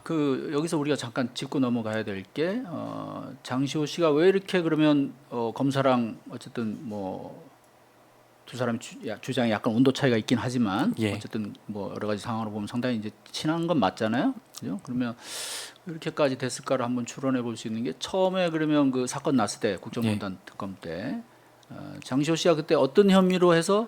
그 여기서 우리가 잠깐 짚고 넘어가야 될 게 장시호 씨가 왜 이렇게 그러면 검사랑 어쨌든 뭐 두 사람 주장이 약간 온도 차이가 있긴 하지만 예. 어쨌든 뭐 여러 가지 상황으로 보면 상당히 이제 친한 건 맞잖아요. 그죠? 그러면 이렇게까지 됐을까를 한번 추론해 볼 수 있는 게 처음에 그러면 그 사건 났을 때 국정농단 특검 때 장시호 씨가 그때 어떤 혐의로 해서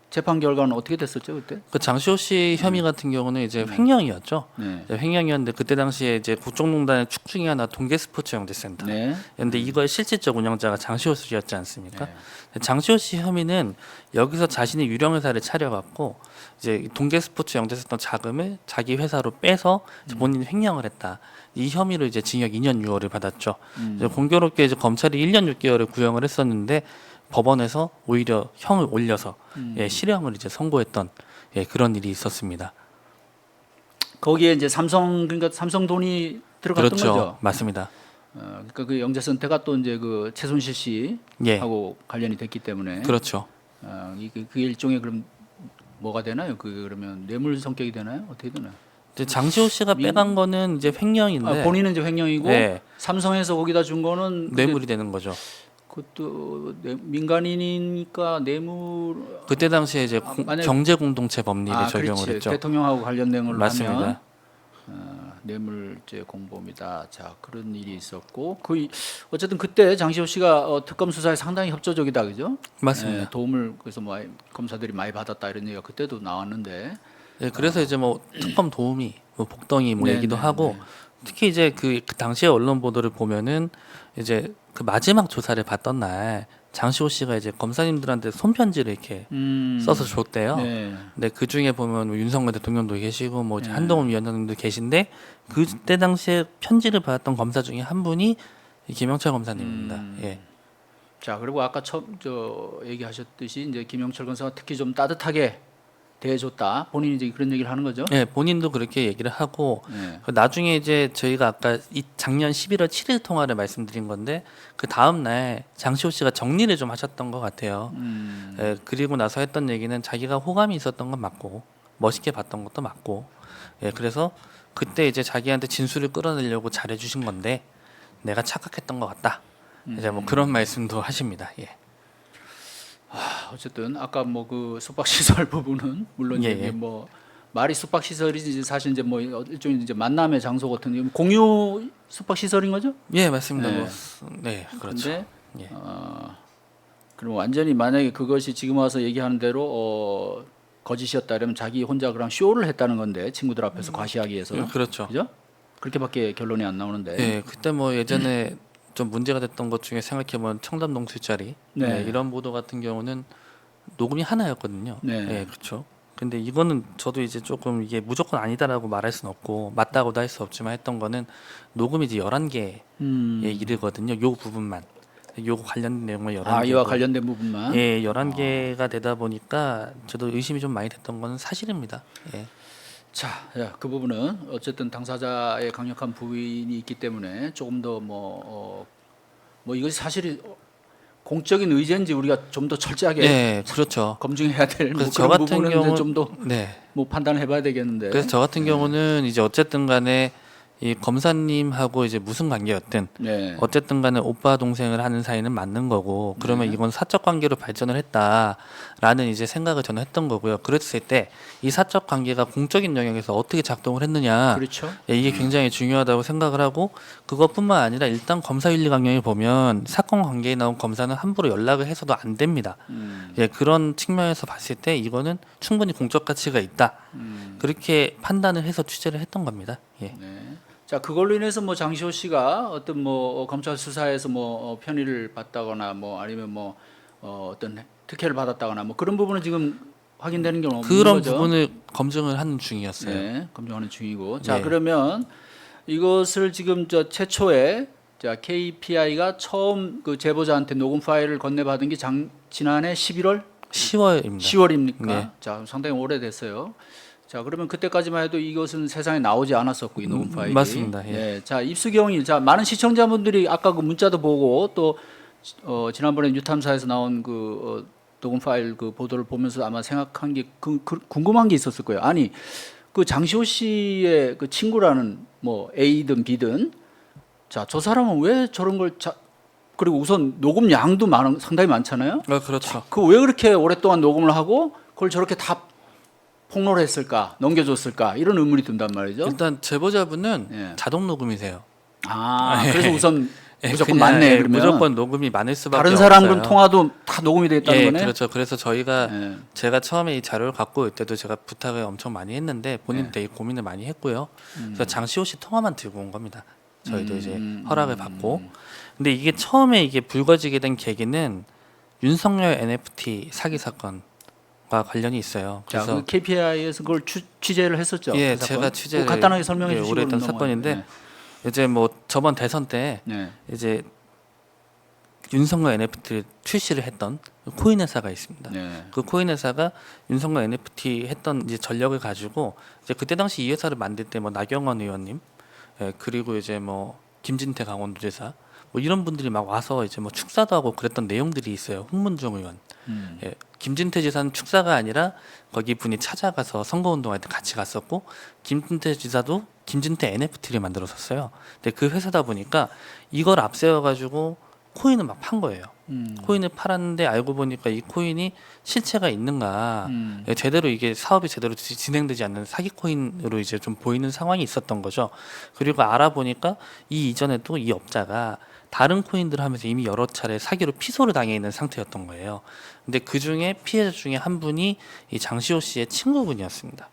재판 결과는 어떻게 됐었죠 그때? 그 장시호 씨 혐의 같은 경우는 이제 횡령이었죠. 네. 횡령이었는데 그때 당시에 이제 국정농단의 축 중에 하나 동계스포츠영재센터. 네. 그런데 이거의 실질적 운영자가 장시호 씨였지 않습니까? 네. 장시호 씨 혐의는 여기서 자신이 유령 회사를 차려갖고 이제 동계스포츠영재센터 자금을 자기 회사로 빼서 본인이 횡령을 했다. 이 혐의로 이제 징역 2년 6월을 받았죠. 이제 공교롭게 이제 검찰이 1년 6개월을 구형을 했었는데 법원에서 오히려 형을 올려서 실형을 이제 선고했던 그런 일이 있었습니다. 거기에 이제 삼성 그러니까 삼성 돈이 들어갔던 그렇죠, 거죠. 맞습니다. 그러니까 그 영재선택가 또 이제 그 최순실 씨하고 관련이 됐기 때문에 그렇죠. 그 일종의 그럼 뭐가 되나요? 그 그러면 뇌물 성격이 되나요? 어떻게 되나요? 이제 장시호 씨가 빼간 거는 이제 횡령인데 본인은 이제 횡령이고 네. 삼성에서 거기다 준 거는 뇌물이 되는 거죠. 그것도 민간인이니까 뇌물 그때 당시에 이제 만약에- 경제 공동체 법리를 적용을 그렇지. 했죠. 대통령하고 관련된 걸로 맞습니다. 하면 뇌물죄 공범이다. 자 그런 일이 있었고 어쨌든 그때 장시호 씨가 특검 수사에 상당히 협조적이다, 그죠? 맞습니다. 도움을 그래서 뭐 검사들이 많이 받았다 이런 얘기가 그때도 나왔는데. 그래서 이제 뭐 특검 도우미, 뭐 복덩이 뭐 네, 얘기도 네, 하고 특히 이제 그 당시에 언론 보도를 보면은 이제 그 마지막 조사를 받던 날 장시호 씨가 이제 검사님들한테 손편지를 이렇게 써서 줬대요. 네. 근데 그 중에 보면 뭐 윤석열 대통령도 계시고 뭐 이제 한동훈 위원장님도 계신데 그때 당시에 편지를 받았던 검사 중에 한 분이 이 김영철 검사님입니다. 예. 자 그리고 아까 처음 얘기하셨듯이 이제 김영철 검사가 특히 좀 따뜻하게 대해줬다. 본인이 이제 그런 얘기를 하는 거죠. 네, 본인도 그렇게 얘기를 하고 네. 그 나중에 이제 저희가 아까 이 작년 11월 7일 통화를 말씀드린 건데 그 다음 날 장시호 씨가 정리를 좀 하셨던 것 같아요. 그리고 나서 했던 얘기는 자기가 호감이 있었던 건 맞고 멋있게 봤던 것도 맞고 그래서 그때 이제 자기한테 진술을 끌어내려고 잘해주신 건데 내가 착각했던 것 같다. 이제 뭐 그런 말씀도 하십니다. 예. 어쨌든 아까 뭐 그 숙박 시설 부분은 물론 예, 이제 예. 뭐 말이 숙박 시설이지 사실 이제 뭐 일종의 이제 만남의 장소 같은 게 공유 숙박 시설인 거죠? 예, 맞습니다. 네. 네, 그렇죠. 근데 예. 그럼 완전히 만약에 그것이 지금 와서 얘기하는 대로 거짓이었다 그러면 자기 혼자 그냥 쇼를 했다는 건데 친구들 앞에서 과시하기 위해서 그렇죠. 그죠? 그렇게밖에 결론이 안 나오는데. 네, 그때 뭐 예전에 좀 문제가 됐던 것 중에 생각해보면 청담동 술자리 네. 이런 보도 같은 경우는 녹음이 하나였거든요. 네. 그렇죠. 근데 이거는 저도 이제 조금 이게 무조건 아니다라고 말할 수는 없고 맞다고도 할 수 없지만 했던 거는 녹음이 이제 11개에 이르거든요. 요 부분만. 요 관련된 내용을 11개. 이와 관련된 부분만. 11개가 되다 보니까 저도 의심이 좀 많이 됐던 거는 사실입니다. 예. 자, 그 부분은 어쨌든 당사자의 강력한 부인이 있기 때문에 조금 더 뭐 이것이 사실이 공적인 의제인지 우리가 좀 더 철저하게 네, 그렇죠. 검증해야 될 그래서 뭐 저 그런 같은 부분은 경우 좀 더 뭐 판단을 해봐야 되겠는데. 그래서 저 같은 경우는 이제 어쨌든 간에 이 검사님하고 이제 무슨 관계였든 네. 어쨌든 간에 오빠 동생을 하는 사이는 맞는 거고 그러면 이건 사적 관계로 발전을 했다라는 이제 생각을 저는 했던 거고요. 그랬을 때 이 사적 관계가 공적인 영역에서 어떻게 작동을 했느냐 그렇죠. 이게 굉장히 중요하다고 생각을 하고 그것뿐만 아니라 일단 검사윤리 강령에 보면 사건 관계에 나온 검사는 함부로 연락을 해서도 안 됩니다. 그런 측면에서 봤을 때 이거는 충분히 공적 가치가 있다. 그렇게 판단을 해서 취재를 했던 겁니다. 예. 네. 자, 그걸로 인해서 뭐 장시호 씨가 어떤 뭐 검찰 수사에서 뭐 편의를 봤다거나 뭐 아니면 뭐 어떤 특혜를 받았다거나 뭐 그런 부분은 지금 확인되는 경우는 없는 그런 거죠. 부분을 검증을 하는 중이었어요. 네, 검증하는 중이고. 자, 네. 그러면 이것을 지금 최초에 KPI가 처음 그 제보자한테 녹음 파일을 건네받은 게 지난해 11월 10월입니다. 10월입니까? 네. 자, 상당히 오래됐어요. 자, 그러면 그때까지만 해도 이것은 세상에 나오지 않았었고 이 녹음 파일이. 맞습니다. 예. 네. 자, 입수경일. 자, 많은 시청자분들이 아까 그 문자도 보고 또 지난번에 뉴탐사에서 나온 녹음 파일 그 보도를 보면서 아마 생각한 게 궁금한 게 있었을 거예요. 아니, 그 장시호 씨의 그 친구라는 뭐 A든 B든 자, 저 사람은 왜 저런 걸 그리고 우선 녹음 양도 상당히 많잖아요. 그렇죠. 그 왜 그렇게 오랫동안 녹음을 하고 그걸 저렇게 다 폭로를 했을까, 넘겨줬을까 이런 의문이 든단 말이죠. 일단 제보자분은 예. 자동 녹음이세요. 그래서 우선 예, 무조건 그냥, 맞네 예, 그러면 무조건 녹음이 많을 수밖에 다른 없어요. 사람과 통화도 다 녹음이 돼 있다는 예, 거네. 그렇죠. 그래서 저희가 예. 제가 처음에 이 자료를 갖고 올 때도 제가 부탁을 엄청 많이 했는데 본인도 되게 고민을 많이 했고요. 그래서 장시호 씨 통화만 들고 온 겁니다. 저희도 이제 허락을 받고. 근데 이게 처음에 이게 불거지게 된 계기는 윤석열 NFT 사기 사건과 관련이 있어요. 자, 그래서 그 KPI에서 그걸 취재를 했었죠. 예, 그 사건. 제가 취재를 그거 간단하게 설명해 주시고 오래 했던 넘어가요. 사건인데 이제 뭐 저번 대선 때 네. 이제 윤석열 NFT를 출시를 했던 코인 회사가 있습니다. 네. 그 코인 회사가 윤석열 NFT 했던 이제 전력을 가지고 이제 그때 당시 이 회사를 만들 때 뭐 나경원 의원님, 그리고 이제 뭐 김진태 강원도지사 뭐 이런 분들이 막 와서 이제 뭐 축사도 하고 그랬던 내용들이 있어요. 홍문종 의원. 김진태 지사는 축사가 아니라 거기 분이 찾아가서 선거운동할 때 같이 갔었고 김진태 지사도 김진태 NFT를 만들었었어요. 근데 그 회사다 보니까 이걸 앞세워가지고 코인을 막 판 거예요. 코인을 팔았는데 알고 보니까 이 코인이 실체가 있는가, 제대로 이게 사업이 제대로 진행되지 않는 사기 코인으로 이제 좀 보이는 상황이 있었던 거죠. 그리고 알아보니까 이 이전에도 이 업자가 다른 코인들을 하면서 이미 여러 차례 사기로 피소를 당해 있는 상태였던 거예요. 근데 그 중에 피해자 중에 한 분이 이 장시호 씨의 친구분이었습니다.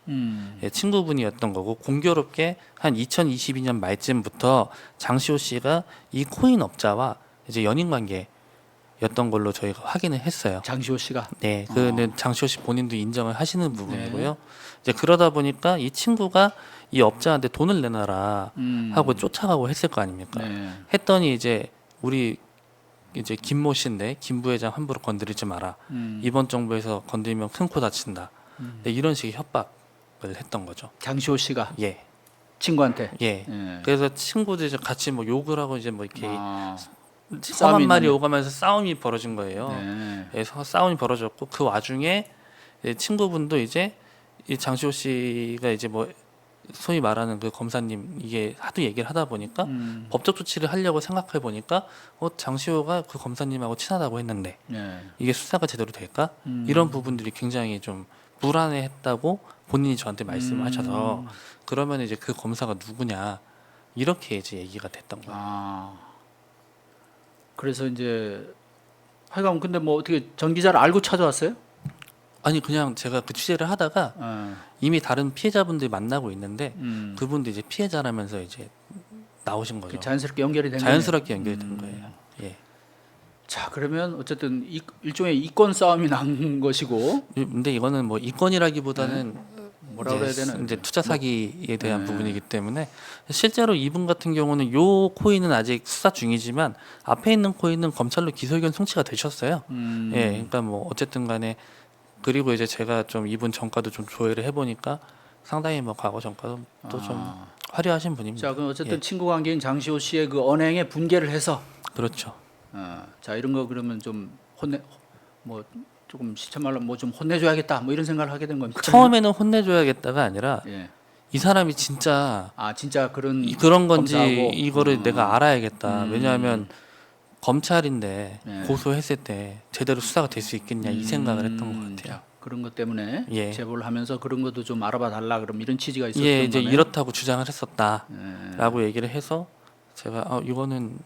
예, 친구분이었던 거고 공교롭게 한 2022년 말쯤부터 장시호 씨가 이 코인 업자와 이제 연인 관계였던 걸로 저희가 확인을 했어요. 장시호 씨가. 네, 그는 장시호 씨 본인도 인정을 하시는 부분이고요. 이제 그러다 보니까 이 친구가 이 업자한테 돈을 내놔라 하고 쫓아가고 했을 거 아닙니까? 네. 했더니 이제 우리 이제 김모 씨인데 김 부회장 함부로 건드리지 마라. 이번 정부에서 건드리면 큰 코 다친다. 네, 이런 식의 협박을 했던 거죠. 장시호 씨가 예, 친구한테. 예. 예. 그래서 친구들이 이제 같이 뭐 욕을 하고 이제 뭐 이렇게 싸움이 싸움 말이 있는- 오가면서 싸움이 벌어진 거예요. 네. 그래서 싸움이 벌어졌고 그 와중에 친구분도 이제 이 장시호 씨가 이제 뭐 소위 말하는 그 검사님 이게 하도 얘기를 하다 보니까 법적 조치를 하려고 생각해 보니까 장시호가 그 검사님하고 친하다고 했는데 네. 이게 수사가 제대로 될까? 이런 부분들이 굉장히 좀 불안해했다고 본인이 저한테 말씀하셔서 그러면 이제 그 검사가 누구냐 이렇게 이제 얘기가 됐던 거예요. 그래서 이제 하여간 근데 뭐 어떻게 전 기자를 알고 찾아왔어요? 아니 그냥 제가 그 취재를 하다가 이미 다른 피해자분들이 만나고 있는데 그분도 이제 피해자라면서 이제 나오신 거죠. 자연스럽게 연결이 된 자연스럽게 연결된 거예요. 예. 자, 그러면 어쨌든 일종의 이권 싸움이 난 것이고 근데 이거는 뭐 이권이라기보다는 뭐라 그래야 되나? 이제 투자 사기에 대한 부분이기 때문에 실제로 이분 같은 경우는 요 코인은 아직 수사 중이지만 앞에 있는 코인은 검찰로 기소 의견 송치가 되셨어요. 예, 그러니까 뭐 어쨌든 간에 그리고 이제 제가 좀 이분 전과도 좀 조회를 해보니까 상당히 뭐 과거 전과도 또 좀 화려하신 분입니다. 자, 그럼 어쨌든 예. 친구 관계인 장시호 씨의 그 언행에 분개를 해서 그렇죠. 자, 이런 거 그러면 좀 뭐 조금 시체말로 뭐 좀 혼내줘야겠다 뭐 이런 생각을 하게 된 겁니까? 처음에는 혼내줘야겠다가 아니라 예. 이 사람이 진짜 진짜 그런 그런 건지 검사하고. 이거를 내가 알아야겠다. 왜냐하면 검찰인데 네. 고소했을 때 제대로 수사가 될 수 있겠냐 이 생각을 했던 것 같아요. 그런 것 때문에 예. 제보를 하면서 그런 것도 좀 알아봐 달라 그럼 이런 취지가 있었던 예, 이제 거네요. 이렇다고 주장을 했었다라고 얘기를 해서 제가 이거는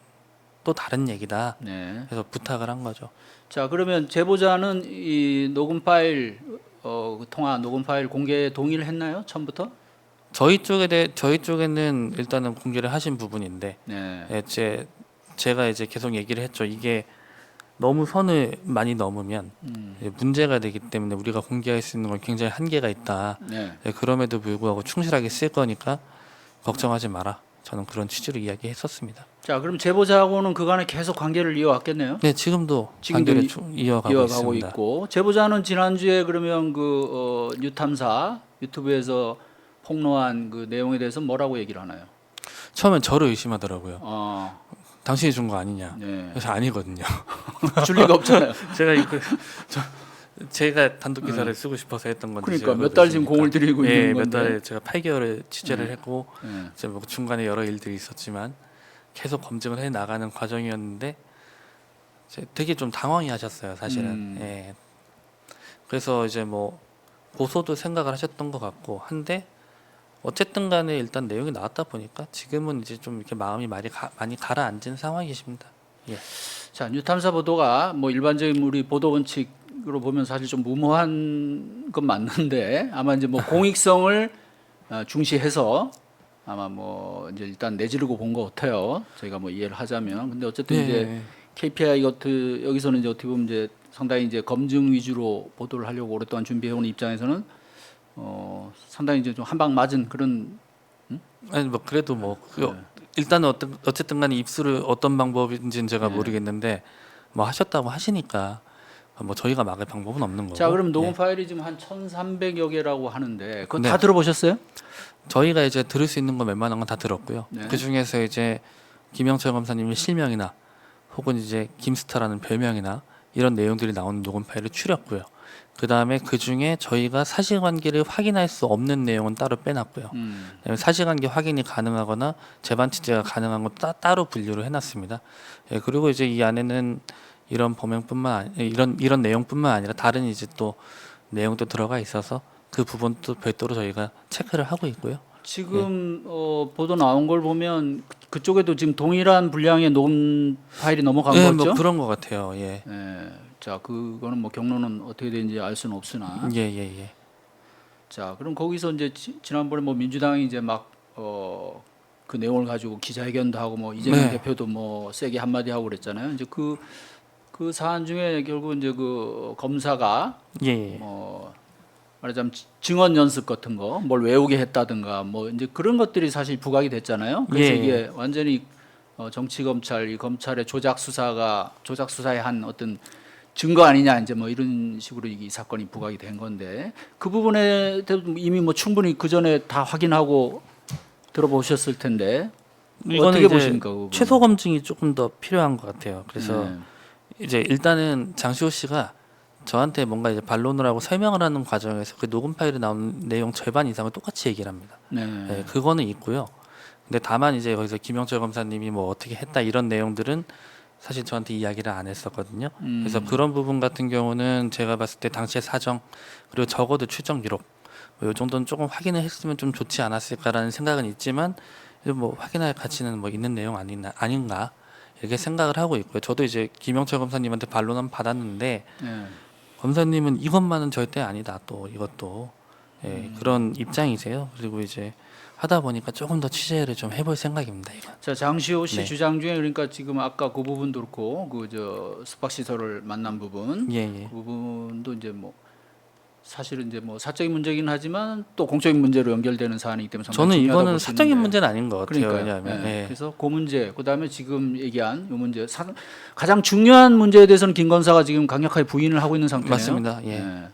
또 다른 얘기다. 네. 해서 부탁을 한 거죠. 자, 그러면 제보자는 이 녹음 파일 그 통화 녹음 파일 공개에 동의를 했나요? 처음부터? 저희 쪽에는 일단은 공개를 하신 부분인데 네. 제가 이제 계속 얘기를 했죠. 이게 너무 선을 많이 넘으면 문제가 되기 때문에 우리가 공개할 수 있는 건 굉장히 한계가 있다. 네. 그럼에도 불구하고 충실하게 쓸 거니까 걱정하지 마라. 저는 그런 취지로 이야기했었습니다. 자, 그럼 제보자하고는 그간에 계속 관계를 이어왔겠네요. 네, 지금도 지금도 관계를 이어가고 있습니다. 있고 제보자는 지난주에 그러면 그 뉴탐사 유튜브에서 폭로한 그 내용에 대해서 뭐라고 얘기를 하나요? 처음엔 저를 의심하더라고요. 당신이 준 거 아니냐? 네. 그래서 아니거든요. 줄 리가 없잖아요. 제가 제가 단독 기사를 쓰고 싶어서 했던 건데 그러니까 몇 달 지금 공을 들이고 예, 있는 몇 건데. 달에 제가 8개월을 취재를 했고 예. 이제 뭐 중간에 여러 일들이 있었지만 계속 검증을 해 나가는 과정이었는데 되게 좀 당황해 하셨어요, 사실은. 예. 그래서 이제 뭐 고소도 생각을 하셨던 것 같고 한데 어쨌든 간에 일단 내용이 나왔다 보니까 지금은 이제 좀 이렇게 마음이 많이 가라앉은 상황이십니다. 예. 자, 뉴탐사 보도가 뭐 일반적인 우리 보도 원칙으로 보면 사실 좀 무모한 건 맞는데 아마 이제 뭐 공익성을 중시해서 아마 뭐 이제 일단 내지르고 본 것 같아요. 저희가 뭐 이해를 하자면. 근데 어쨌든 네. 이제 KPI 여기서는 이제 어떻게 보면 이제 상당히 이제 검증 위주로 보도를 하려고 오랫동안 준비해온 입장에서는 상당히 이제 좀 한 방 맞은 그런. 아니 뭐 그래도 뭐 네. 일단은 어쨌든 간에 입수를 어떤 방법인지는 제가 네. 모르겠는데 뭐 하셨다고 하시니까 뭐 저희가 막을 방법은 없는 거고. 자, 그럼 녹음 예. 파일이 지금 한 1,300여 개라고 하는데 그거 네. 다 들어보셨어요? 저희가 이제 들을 수 있는 거 웬만한 건 다 들었고요. 네. 그 중에서 이제 김영철 검사님의 실명이나 혹은 이제 김스타라는 별명이나 이런 내용들이 나오는 녹음 파일을 추렸고요. 그 다음에 그 중에 저희가 사실관계를 확인할 수 없는 내용은 따로 빼놨고요. 그다음에 사실관계 확인이 가능하거나 재반 취재가 가능한 건 따로 분류를 해놨습니다. 예, 그리고 이제 이 안에는 이런 이런 내용뿐만 아니라 다른 이제 또 내용도 들어가 있어서 그 부분도 별도로 저희가 체크를 하고 있고요. 지금 보도 나온 걸 보면 그쪽에도 지금 동일한 분량의 녹음 파일이 넘어간 예, 거죠? 뭐 그런 것 같아요. 예, 예. 자, 그거는 뭐 경로는 어떻게 되는지 알 수는 없으나. 예, 예, 예. 자, 그럼 거기서 이제 지난번에 뭐 민주당이 이제 막 그 내용을 가지고 기자회견도 하고 뭐 이재명 네. 대표도 뭐 세게 한마디 하고 그랬잖아요. 이제 그 사안 중에 결국 이제 그 검사가 예, 예. 뭐 말하자면 증언 연습 같은 거, 뭘 외우게 했다든가 뭐 이제 그런 것들이 사실 부각이 됐잖아요. 그래서 예. 이게 완전히 정치 검찰, 이 검찰의 조작 수사에 한 어떤 증거 아니냐 이제 뭐 이런 식으로 이 사건이 부각이 된 건데 그 부분에 대해서 이미 뭐 충분히 그 전에 다 확인하고 들어보셨을 텐데 이거는 어떻게 이제 보십니까? 그 부분? 최소 검증이 조금 더 필요한 것 같아요. 그래서 네. 이제 일단은 장시호 씨가 저한테 뭔가 이제 반론을 하고 설명을 하는 과정에서 그 녹음 파일에 나온 내용 절반 이상을 똑같이 얘기를 합니다. 네. 네, 그거는 있고요. 근데 다만 이제 거기서 김영철 검사님이 뭐 어떻게 했다 이런 내용들은 사실 저한테 이야기를 안 했었거든요. 그래서 그런 부분 같은 경우는 제가 봤을 때 당시의 사정 그리고 적어도 추정 기록 뭐이 정도는 조금 확인을 했으면 좀 좋지 않았을까라는 생각은 있지만 뭐 확인할 가치는 뭐 있는 내용 아닌가 이렇게 생각을 하고 있고요. 저도 이제 김영철 검사님한테 반론은 받았는데 네. 검사님은 이것만은 절대 아니다. 또 이것도 예, 그런 입장이세요. 그리고 이제 하다 보니까 조금 더 취재를 좀 해볼 생각입니다. 이건. 자, 장시호 씨 네. 주장 중에 그러니까 지금 아까 그 부분도 그렇고 그 저 숙박시설을 만난 부분 예, 예. 그 부분도 이제 뭐 사실은 이제 뭐 사적인 문제긴 하지만 또 공적인 문제로 연결되는 사안이기 때문에 상당히 저는 중요하다고 이거는 볼수 사적인 있는데. 문제는 아닌 것 같아요. 그러니까요. 왜냐하면 예. 예. 그래서 그 문제, 그다음에 지금 얘기한 이 문제, 가장 중요한 문제에 대해서는 김 검사가 지금 강력하게 부인을 하고 있는 상태네요. 맞습니다. 예. 예.